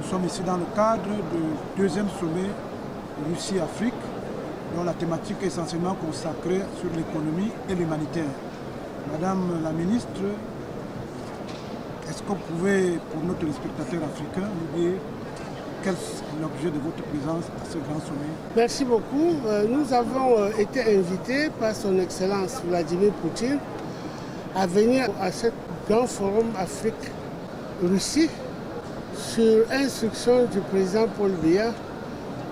Nous sommes ici dans le cadre du deuxième sommet Russie-Afrique, dont la thématique est essentiellement consacrée sur l'économie et l'humanitaire. Madame la ministre, est-ce que vous pouvez, pour nos téléspectateurs africains, nous dire quel est l'objet de votre présence à ce grand sommet? Merci beaucoup. Nous avons été invités par son Excellence Vladimir Poutine à venir à ce grand forum Afrique-Russie sur instruction du président Paul Biya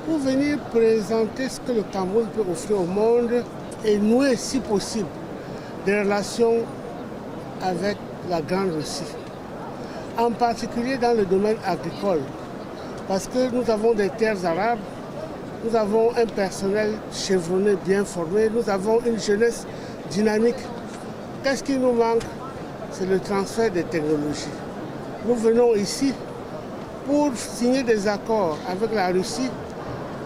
pour venir présenter ce que le Cameroun peut offrir au monde et nouer, si possible, des relations avec la Grande Russie, en particulier dans le domaine agricole, parce que nous avons des terres arabes, nous avons un personnel chevronné, bien formé, nous avons une jeunesse dynamique. Qu'est-ce qui nous manque? C'est le transfert des technologies. Nous venons ici pour signer des accords avec la Russie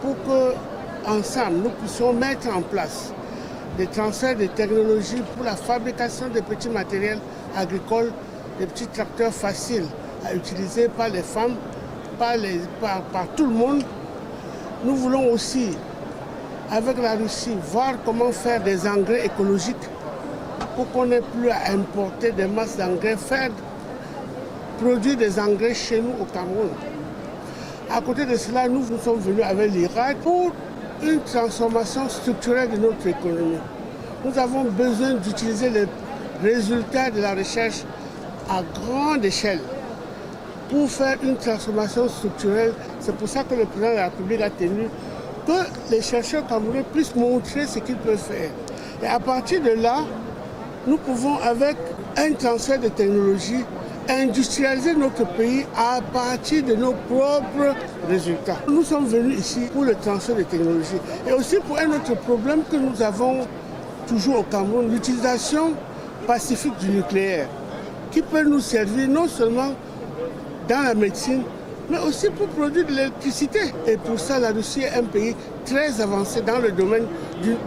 pour qu'ensemble nous puissions mettre en place des transferts de technologies pour la fabrication de petits matériels agricoles, des petits tracteurs faciles à utiliser par les femmes, par tout le monde. Nous voulons aussi, avec la Russie, voir comment faire des engrais écologiques pour qu'on n'ait plus à importer des masses d'engrais, produire des engrais chez nous au Cameroun. À côté de cela, nous sommes venus avec l'Irak pour une transformation structurelle de notre économie. Nous avons besoin d'utiliser les résultats de la recherche à grande échelle pour faire une transformation structurelle. C'est pour ça que le président de la République a tenu que les chercheurs camerounais puissent montrer ce qu'ils peuvent faire. Et à partir de là, nous pouvons, avec un transfert de technologie, industrialiser notre pays à partir de nos propres résultats. Nous sommes venus ici pour le transfert de technologie et aussi pour un autre problème que nous avons toujours au Cameroun, l'utilisation pacifique du nucléaire, qui peut nous servir non seulement dans la médecine, mais aussi pour produire de l'électricité. Et pour ça, la Russie est un pays très avancé dans le domaine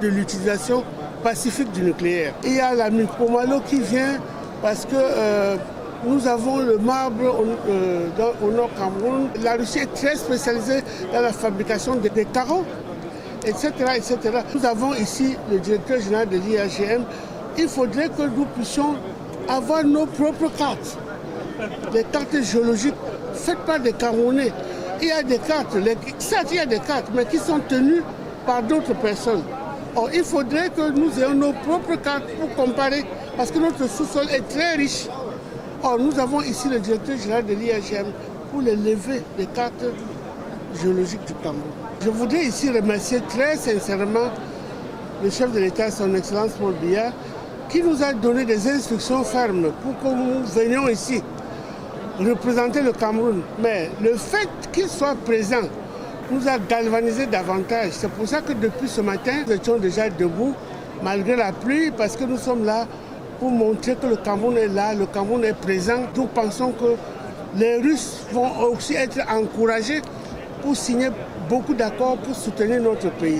de l'utilisation pacifique du nucléaire. Il y a la Micromalo qui vient parce que nous avons le marbre au nord Cameroun. La Russie est très spécialisée dans la fabrication des carreaux, etc., etc. Nous avons ici le directeur général de l'IAGM. Il faudrait que nous puissions avoir nos propres cartes, les cartes géologiques faites par des Camerounais. Il y a des cartes, certes il y a des cartes, mais qui sont tenues par d'autres personnes. Or, il faudrait que nous ayons nos propres cartes pour comparer, parce que notre sous-sol est très riche. Or, nous avons ici le directeur général de l'IAGM pour les lever des cartes géologiques du Cameroun. Je voudrais ici remercier très sincèrement le chef de l'État, son Excellence Paul Biya, qui nous a donné des instructions fermes pour que nous venions ici représenter le Cameroun. Mais le fait qu'il soit présent nous a galvanisé davantage. C'est pour ça que depuis ce matin, nous étions déjà debout, malgré la pluie, parce que nous sommes là pour montrer que le Cameroun est là, le Cameroun est présent. Nous pensons que les Russes vont aussi être encouragés pour signer beaucoup d'accords pour soutenir notre pays.